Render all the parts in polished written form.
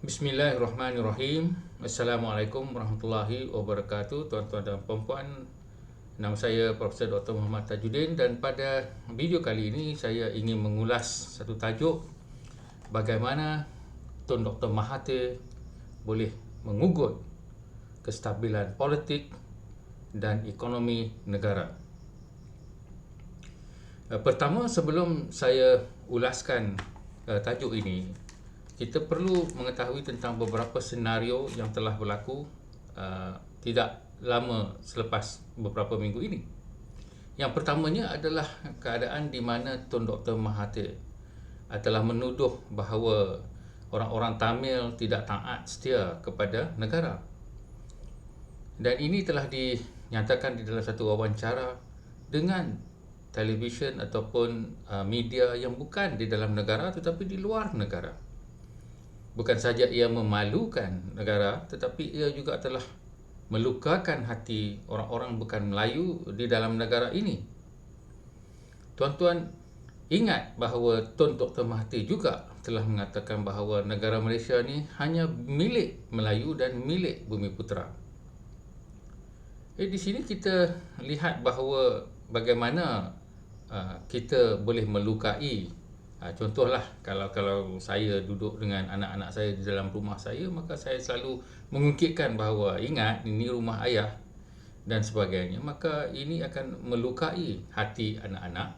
Bismillahirrahmanirrahim. Assalamualaikum warahmatullahi wabarakatuh. Tuan-tuan dan puan-puan, nama saya Profesor Dr. Muhammad Tajuddin, dan pada video kali ini saya ingin mengulas satu tajuk: bagaimana Tun Dr. Mahathir boleh mengugut kestabilan politik dan ekonomi negara. Pertama, sebelum saya ulaskan tajuk ini, kita perlu mengetahui tentang beberapa senario yang telah berlaku tidak lama selepas beberapa minggu ini. Yang pertamanya adalah keadaan di mana Tun Dr. Mahathir telah menuduh bahawa orang-orang Tamil tidak taat setia kepada negara. Dan ini telah dinyatakan di dalam satu wawancara dengan televisyen ataupun media yang bukan di dalam negara tetapi di luar negara. Bukan saja ia memalukan negara, tetapi ia juga telah melukakan hati orang-orang bukan Melayu di dalam negara ini. Tuan-tuan ingat bahawa Tun Dr. Mahathir juga telah mengatakan bahawa negara Malaysia ni hanya milik Melayu dan milik Bumiputera. Di sini kita lihat bahawa bagaimana kita boleh melukai. Contohlah, kalau saya duduk dengan anak-anak saya di dalam rumah saya, maka saya selalu mengungkitkan bahawa ingat, ini rumah ayah dan sebagainya. Maka ini akan melukai hati anak-anak,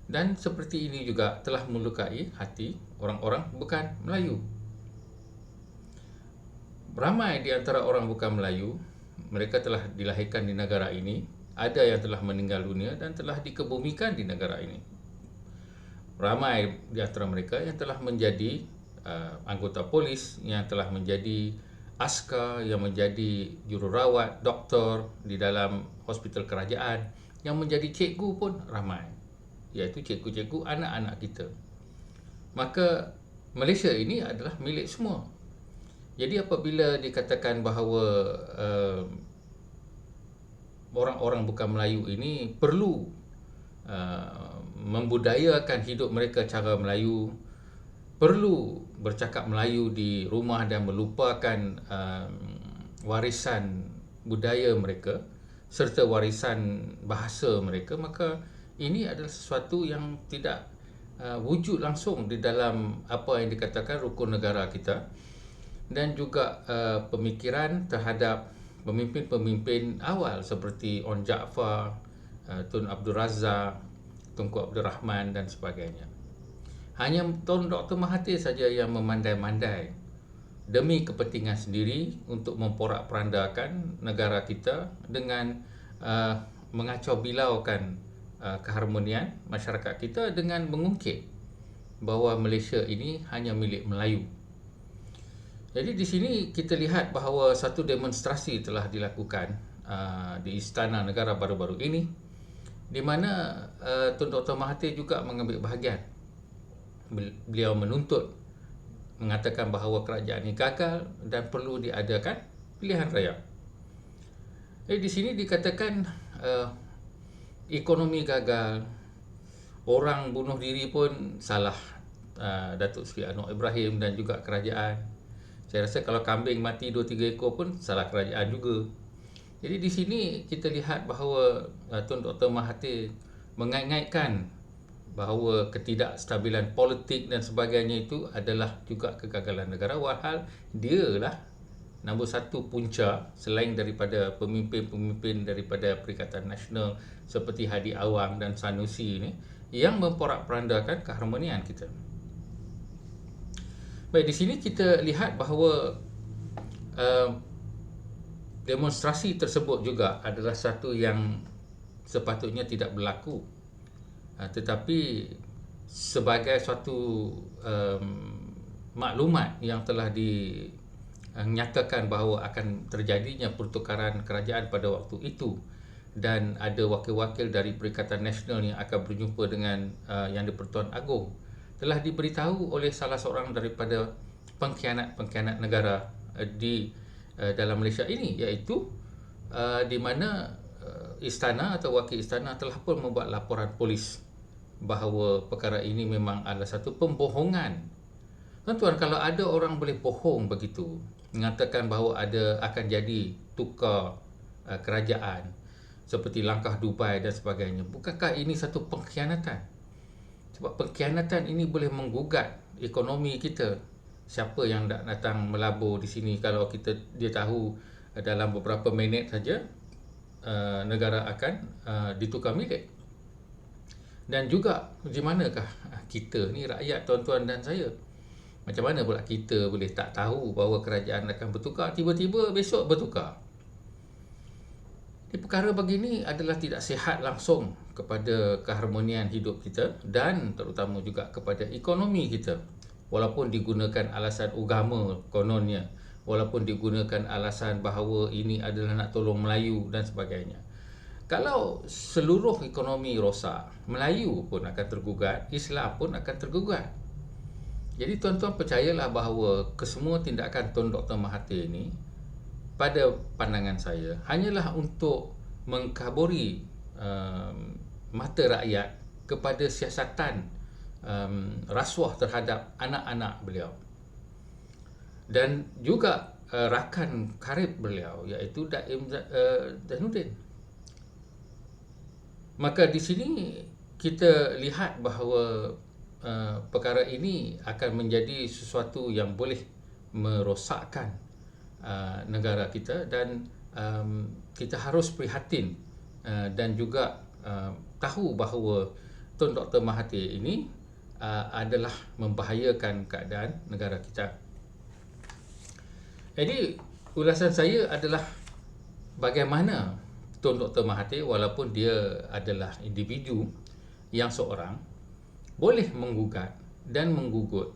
dan seperti ini juga telah melukai hati orang-orang bukan Melayu. Ramai di antara orang bukan Melayu, mereka telah dilahirkan di negara ini, ada yang telah meninggal dunia dan telah dikebumikan di negara ini. Ramai di antara mereka yang telah menjadi anggota polis, yang telah menjadi askar, yang menjadi jururawat, doktor di dalam hospital kerajaan, yang menjadi cikgu pun ramai, iaitu cikgu-cikgu anak-anak kita. Maka Malaysia ini adalah milik semua. Jadi apabila dikatakan bahawa orang-orang bukan Melayu ini perlu membudayakan hidup mereka cara Melayu, perlu bercakap Melayu di rumah dan melupakan warisan budaya mereka serta warisan bahasa mereka, maka ini adalah sesuatu yang tidak wujud langsung di dalam apa yang dikatakan rukun negara kita, dan juga pemikiran terhadap pemimpin-pemimpin awal seperti Onn Jaafar, Tun Abdul Razak, Tunku Abdul Rahman dan sebagainya. Hanya Tun Dr. Mahathir saja yang memandai-mandai demi kepentingan sendiri untuk memporak-perandakan negara kita dengan mengacau bilaukan keharmonian masyarakat kita dengan mengungkit bahawa Malaysia ini hanya milik Melayu. Jadi di sini kita lihat bahawa satu demonstrasi telah dilakukan di Istana Negara baru-baru ini, di mana Tun Dr. Mahathir juga mengambil bahagian. Beliau menuntut, mengatakan bahawa kerajaan ini gagal dan perlu diadakan pilihan raya. Di sini dikatakan ekonomi gagal, orang bunuh diri pun salah Datuk Seri Anwar Ibrahim dan juga kerajaan. Saya rasa kalau kambing mati 2-3 ekor pun salah kerajaan juga. Jadi di sini kita lihat bahawa Tun Dr. Mahathir mengait-ngaitkan bahawa ketidakstabilan politik dan sebagainya itu adalah juga kegagalan negara, walhal dialah nombor satu punca selain daripada pemimpin-pemimpin daripada Perikatan Nasional seperti Hadi Awang dan Sanusi ini yang memporak-perandakan keharmonian kita. Baik, di sini kita lihat bahawa demonstrasi tersebut juga adalah satu yang sepatutnya tidak berlaku, tetapi sebagai suatu maklumat yang telah dinyatakan bahawa akan terjadinya pertukaran kerajaan pada waktu itu, dan ada wakil-wakil dari Perikatan Nasional yang akan berjumpa dengan Yang di-Pertuan Agong, telah diberitahu oleh salah seorang daripada pengkhianat-pengkhianat negara di dalam Malaysia ini, iaitu di mana istana atau wakil istana telah pun membuat laporan polis bahawa perkara ini memang adalah satu pembohongan Tuan-tuan, kalau ada orang boleh bohong begitu, mengatakan bahawa akan jadi tukar kerajaan seperti langkah Dubai dan sebagainya, bukankah ini satu pengkhianatan? Sebab pengkhianatan ini boleh menggugat ekonomi kita. Siapa yang nak datang melabur di sini kalau dia tahu dalam beberapa minit saja negara akan ditukar milik. Dan juga di manakah kita ni rakyat, tuan-tuan dan saya? Macam mana pula kita boleh tak tahu bahawa kerajaan akan bertukar, tiba-tiba besok bertukar? Perkara begini adalah tidak sihat langsung kepada keharmonian hidup kita dan terutama juga kepada ekonomi kita. Walaupun digunakan alasan agama kononnya, walaupun digunakan alasan bahawa ini adalah nak tolong Melayu dan sebagainya. Kalau seluruh ekonomi rosak, Melayu pun akan tergugat, Islam pun akan tergugat. Jadi tuan-tuan percayalah bahawa kesemua tindakan Tun Dr. Mahathir ini pada pandangan saya hanyalah untuk mengkaburi mata rakyat kepada siasatan rasuah terhadap anak-anak beliau dan juga rakan karib beliau iaitu Daim Zainuddin. Maka di sini kita lihat bahawa perkara ini akan menjadi sesuatu yang boleh merosakkan negara kita dan kita harus prihatin dan juga tahu bahawa Tun Dr. Mahathir ini adalah membahayakan keadaan negara kita. Jadi ulasan saya adalah bagaimana Tun Dr. Mahathir walaupun dia adalah individu yang seorang boleh menggugat dan menggugut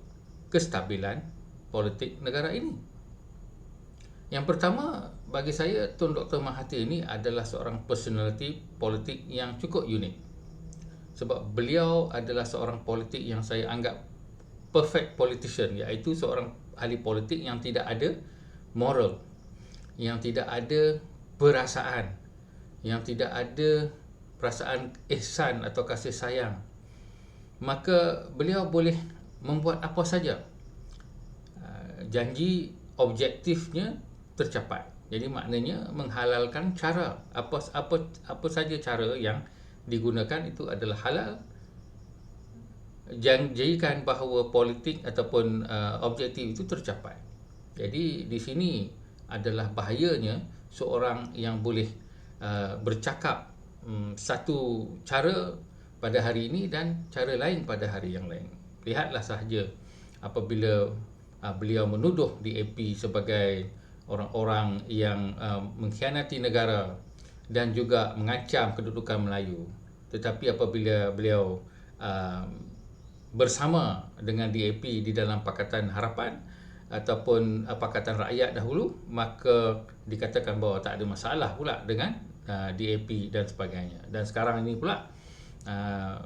kestabilan politik negara ini. Yang pertama, bagi saya Tun Dr. Mahathir ini adalah seorang personality politik yang cukup unik. Sebab beliau adalah seorang politik yang saya anggap perfect politician, iaitu seorang ahli politik yang tidak ada moral, yang tidak ada perasaan, yang tidak ada perasaan ihsan atau kasih sayang. Maka beliau boleh membuat apa saja. Janji objektifnya tercapai. Jadi maknanya menghalalkan cara apa saja cara yang digunakan itu adalah halal. Janjikan bahawa politik ataupun objektif itu tercapai. Jadi di sini adalah bahayanya seorang yang boleh bercakap satu cara pada hari ini dan cara lain pada hari yang lain. Lihatlah sahaja apabila beliau menuduh DAP sebagai orang-orang yang mengkhianati negara dan juga mengancam kedudukan Melayu. Tetapi apabila beliau bersama dengan DAP di dalam Pakatan Harapan ataupun Pakatan Rakyat dahulu, maka dikatakan bahawa tak ada masalah pula dengan DAP dan sebagainya. Dan sekarang ini pula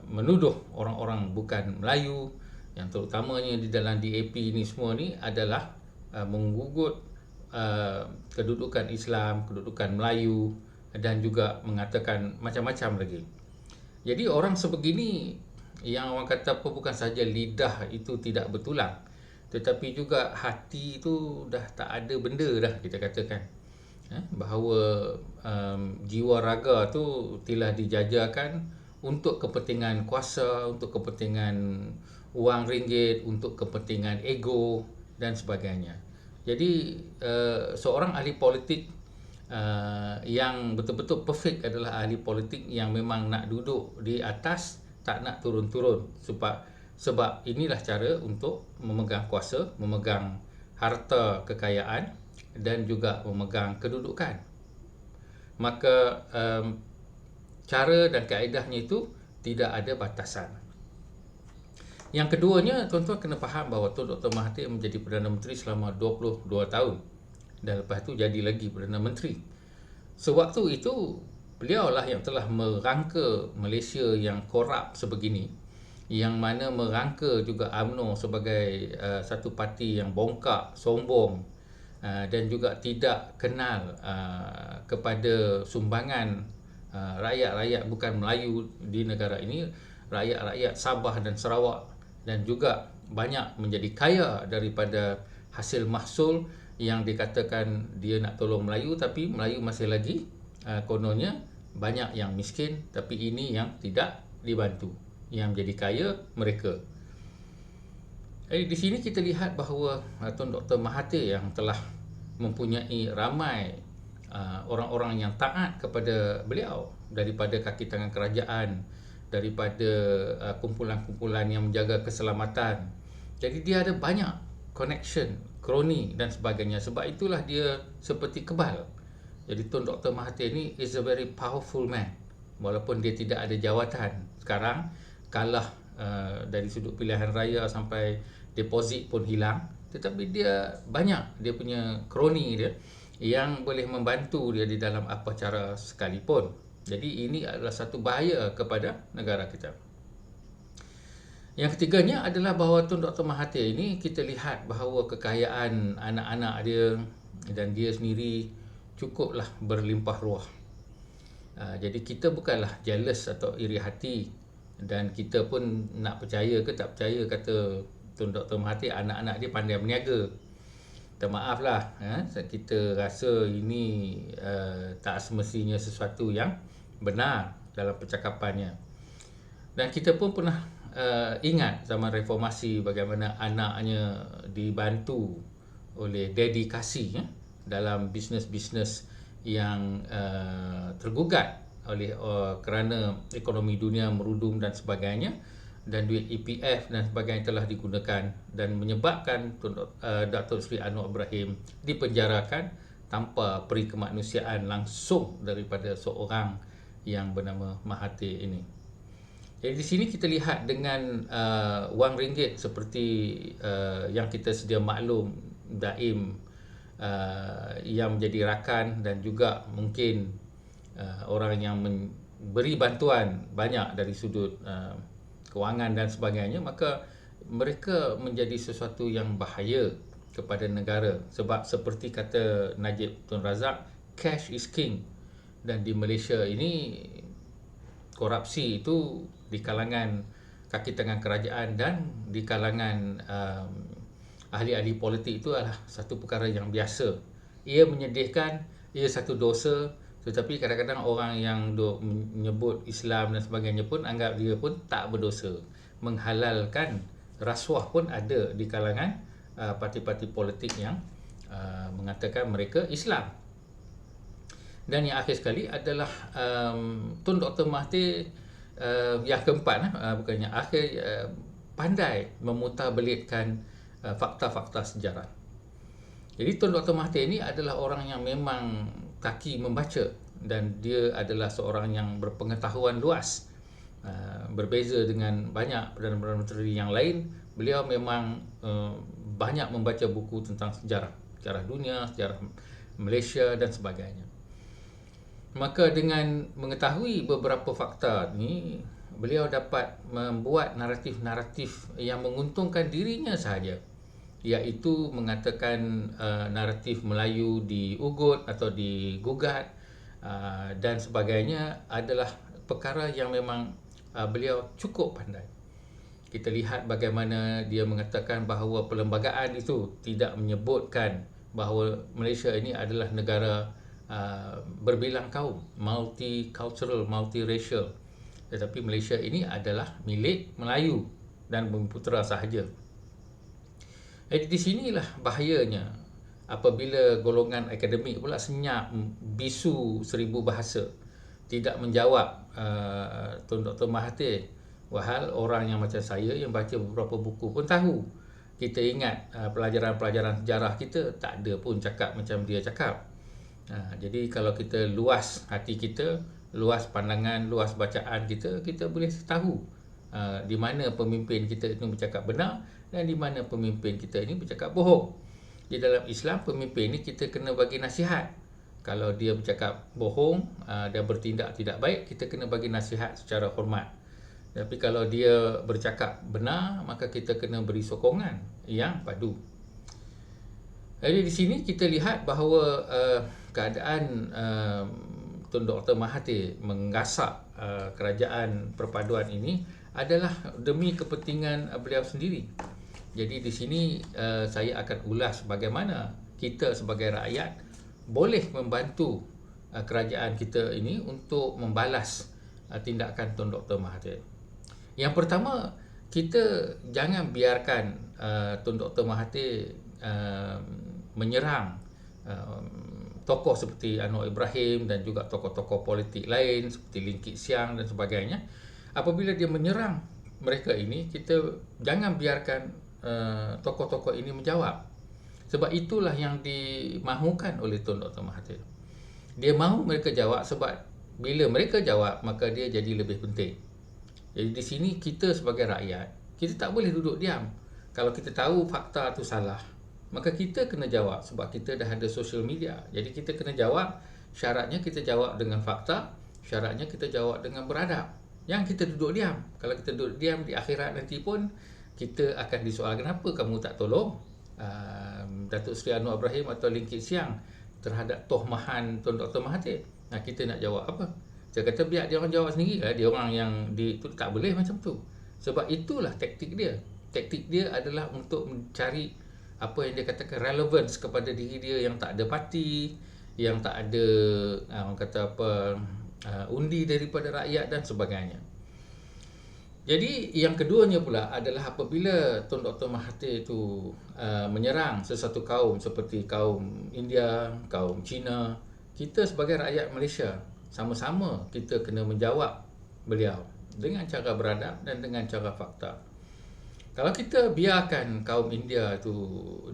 menuduh orang-orang bukan Melayu yang terutamanya di dalam DAP ini semua ni adalah menggugut kedudukan Islam, kedudukan Melayu dan juga mengatakan macam-macam lagi. Jadi orang sebegini yang orang kata apa, bukan saja lidah itu tidak bertulang, tetapi juga hati itu dah tak ada benda dah, kita katakan. Bahawa jiwa raga tu telah dijajakan untuk kepentingan kuasa, untuk kepentingan wang ringgit, untuk kepentingan ego dan sebagainya. Jadi seorang ahli politik yang betul-betul perfect adalah ahli politik yang memang nak duduk di atas, tak nak turun-turun. Sebab inilah cara untuk memegang kuasa, memegang harta kekayaan dan juga memegang kedudukan. Maka cara dan kaedahnya itu tidak ada batasan. Yang keduanya, tuan-tuan kena faham bahawa Tun Dr. Mahathir menjadi Perdana Menteri selama 22 tahun dan lepas itu jadi lagi Perdana Menteri. Sewaktu itu, beliaulah yang telah merangka Malaysia yang korup sebegini, yang mana merangka juga UMNO sebagai satu parti yang bongkak, sombong dan juga tidak kenal kepada sumbangan rakyat-rakyat bukan Melayu di negara ini, rakyat-rakyat Sabah dan Sarawak, dan juga banyak menjadi kaya daripada hasil mahsul yang dikatakan dia nak tolong Melayu, tapi Melayu masih lagi kononnya banyak yang miskin, tapi ini yang tidak dibantu, yang menjadi kaya mereka. Jadi di sini kita lihat bahawa Tun Dr. Mahathir yang telah mempunyai ramai orang-orang yang taat kepada beliau, daripada kaki tangan kerajaan, daripada kumpulan-kumpulan yang menjaga keselamatan. Jadi dia ada banyak connection, kroni dan sebagainya. Sebab itulah dia seperti kebal. Jadi Tun Dr. Mahathir ni is a very powerful man. Walaupun dia tidak ada jawatan. Sekarang kalah dari sudut pilihan raya sampai deposit pun hilang. Tetapi dia banyak, dia punya kroni dia yang boleh membantu dia di dalam apa cara sekalipun. Jadi ini adalah satu bahaya kepada negara kita. Yang ketiganya adalah bahawa Tun Dr. Mahathir ini kita lihat bahawa kekayaan anak-anak dia dan dia sendiri cukuplah berlimpah ruah. Jadi kita bukanlah jealous atau iri hati, dan kita pun nak percaya ke tak percaya kata Tun Dr. Mahathir anak-anak dia pandai berniaga. Minta maaf lah, kita rasa ini tak semestinya sesuatu yang benar dalam percakapannya. Dan kita pun pernah ingat zaman reformasi bagaimana anaknya dibantu oleh dedikasi dalam bisnes-bisnes yang tergugat oleh kerana ekonomi dunia merudum dan sebagainya, dan duit EPF dan sebagainya telah digunakan dan menyebabkan Datuk Seri Anwar Ibrahim dipenjarakan tanpa peri kemanusiaan langsung daripada seorang yang bernama Mahathir ini. Jadi di sini kita lihat dengan wang ringgit seperti yang kita sedia maklum, Daim yang menjadi rakan dan juga mungkin orang yang memberi bantuan banyak dari sudut kewangan dan sebagainya, maka mereka menjadi sesuatu yang bahaya kepada negara. Sebab seperti kata Najib Tun Razak, cash is king. Dan di Malaysia ini korupsi itu di kalangan kaki tangan kerajaan dan di kalangan ahli-ahli politik itu adalah satu perkara yang biasa. Ia menyedihkan, ia satu dosa, tetapi kadang-kadang orang yang menyebut Islam dan sebagainya pun anggap dia pun tak berdosa. Menghalalkan rasuah pun ada di kalangan parti-parti politik yang mengatakan mereka Islam. Dan yang akhir sekali adalah Tun Dr. Mahathir yang keempat, bukannya akhir, pandai memutarbelitkan fakta-fakta sejarah. Jadi Tun Dr. Mahathir ini adalah orang yang memang kaki membaca, dan dia adalah seorang yang berpengetahuan luas. Berbeza dengan banyak Perdana Menteri yang lain, beliau memang banyak membaca buku tentang sejarah dunia, sejarah Malaysia dan sebagainya. Maka dengan mengetahui beberapa fakta ni, beliau dapat membuat naratif-naratif yang menguntungkan dirinya sahaja, iaitu mengatakan naratif Melayu diugut atau digugat dan sebagainya adalah perkara yang memang beliau cukup pandai. Kita lihat bagaimana dia mengatakan bahawa perlembagaan itu tidak menyebutkan bahawa Malaysia ini adalah negara berbilang kaum, multicultural, multiracial, tetapi Malaysia ini adalah milik Melayu dan Bumiputera sahaja. Jadi di sinilah bahayanya apabila golongan akademik pula senyap bisu seribu bahasa, tidak menjawab Tun Dr. Mahathir. Wahal orang yang macam saya yang baca beberapa buku pun tahu. Kita ingat pelajaran-pelajaran sejarah kita, tak ada pun cakap macam dia cakap. Jadi kalau kita luas hati kita, luas pandangan, luas bacaan kita, kita boleh tahu di mana pemimpin kita itu bercakap benar dan di mana pemimpin kita ini bercakap bohong. Di dalam Islam, pemimpin ini kita kena bagi nasihat. Kalau dia bercakap bohong dan bertindak tidak baik, kita kena bagi nasihat secara hormat. Tapi kalau dia bercakap benar, maka kita kena beri sokongan yang padu. Jadi di sini kita lihat bahawa keadaan Tun Dr. Mahathir menggasak kerajaan perpaduan ini adalah demi kepentingan beliau sendiri. Jadi di sini saya akan ulas bagaimana kita sebagai rakyat boleh membantu kerajaan kita ini untuk membalas tindakan Tun Dr. Mahathir. Yang pertama, kita jangan biarkan Tun Dr. Mahathir menyerang tokoh seperti Anwar Ibrahim dan juga tokoh-tokoh politik lain seperti Lim Kit Siang dan sebagainya. Apabila dia menyerang mereka ini, kita jangan biarkan tokoh-tokoh ini menjawab. Sebab itulah yang dimahukan oleh Tun Dr. Mahathir. Dia mahu mereka jawab sebab bila mereka jawab, maka dia jadi lebih penting. Jadi di sini kita sebagai rakyat, kita tak boleh duduk diam. Kalau kita tahu fakta tu salah, maka kita kena jawab sebab kita dah ada social media. Jadi kita kena jawab, syaratnya kita jawab dengan fakta, syaratnya kita jawab dengan beradab. Yang kita duduk diam. Kalau kita duduk diam di akhirat nanti pun, kita akan disoal kenapa kamu tak tolong Datuk Seri Anwar Ibrahim atau Lim Kit Siang terhadap tohmahan Tun Dr. Mahathir. Nah, kita nak jawab apa? Saya kata biar dia orang jawab sendiri lah. Dia orang yang tu tak boleh macam tu. Sebab itulah taktik dia. Taktik dia adalah untuk mencari apa yang dia katakan relevance kepada diri dia yang tak ada parti, yang tak ada orang kata apa undi daripada rakyat dan sebagainya. Jadi yang keduanya pula adalah apabila Tun Dr. Mahathir itu menyerang sesuatu kaum seperti kaum India, kaum Cina, kita sebagai rakyat Malaysia sama-sama kita kena menjawab beliau dengan cara beradab dan dengan cara fakta. Kalau kita biarkan kaum India itu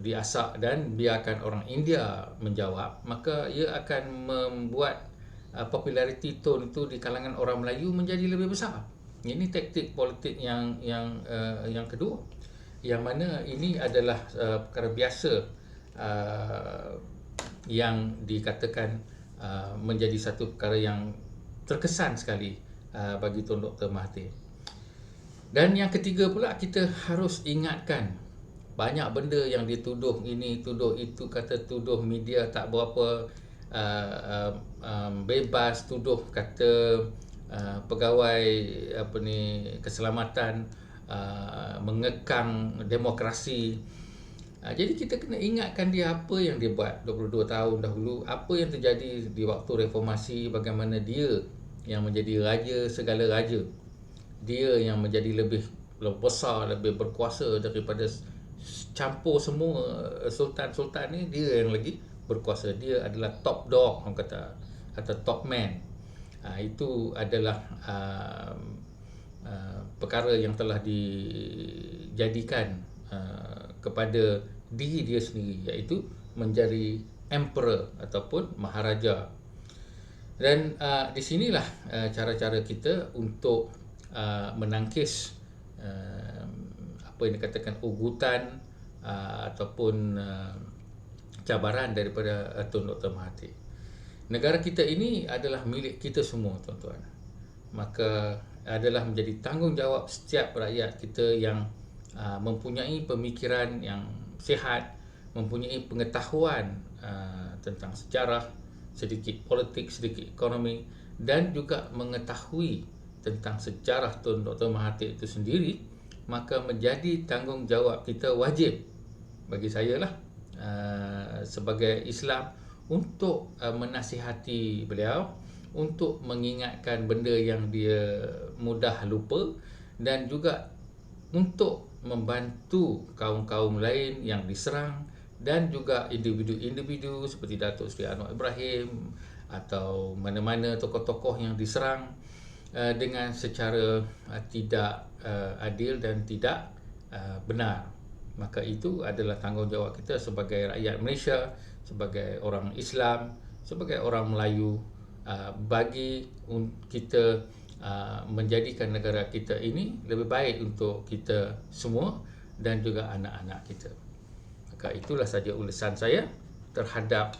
diasak dan biarkan orang India menjawab, maka ia akan membuat populariti Tun itu di kalangan orang Melayu menjadi lebih besar. Ini taktik politik yang kedua, yang mana ini adalah perkara biasa yang dikatakan menjadi satu perkara yang terkesan sekali bagi Tun Dr. Mahathir. Dan yang ketiga pula, kita harus ingatkan banyak benda yang dituduh ini, tuduh itu, kata tuduh media tak berapa bebas, tuduh kata pegawai keselamatan mengekang demokrasi. Jadi kita kena ingatkan dia apa yang dia buat 22 tahun dahulu, apa yang terjadi di waktu reformasi, bagaimana dia yang menjadi raja segala raja. Dia yang menjadi lebih besar, lebih berkuasa daripada campur semua sultan-sultan ni, dia yang lagi berkuasa. Dia adalah top dog orang kata, atau top man. Itu adalah perkara yang telah dijadikan kepada diri dia sendiri, iaitu menjadi emperor ataupun maharaja. Dan di sinilah cara-cara kita untuk menangkis apa yang dikatakan ugutan ataupun cabaran daripada Tun Dr. Mahathir. Negara kita ini adalah milik kita semua, tuan-tuan. Maka adalah menjadi tanggungjawab setiap rakyat kita yang mempunyai pemikiran yang sihat, mempunyai pengetahuan tentang sejarah, sedikit politik, sedikit ekonomi, dan juga mengetahui tentang sejarah Tun Dr. Mahathir itu sendiri, maka menjadi tanggungjawab kita wajib bagi saya lah sebagai Islam untuk menasihati beliau, untuk mengingatkan benda yang dia mudah lupa, dan juga untuk membantu kaum-kaum lain yang diserang, dan juga individu-individu seperti Datuk Seri Anwar Ibrahim atau mana-mana tokoh-tokoh yang diserang dengan secara tidak adil dan tidak benar. Maka itu adalah tanggungjawab kita sebagai rakyat Malaysia, sebagai orang Islam, sebagai orang Melayu, bagi kita menjadikan negara kita ini lebih baik untuk kita semua dan juga anak-anak kita. Maka itulah saja ulasan saya terhadap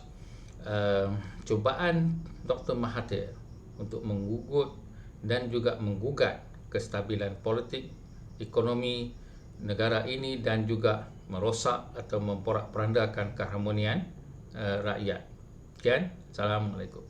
cubaan Dr. Mahathir untuk menggugut dan juga menggugat kestabilan politik, ekonomi negara ini, dan juga merosak atau memporak-perandakan keharmonian rakyat. Sekian, Assalamualaikum.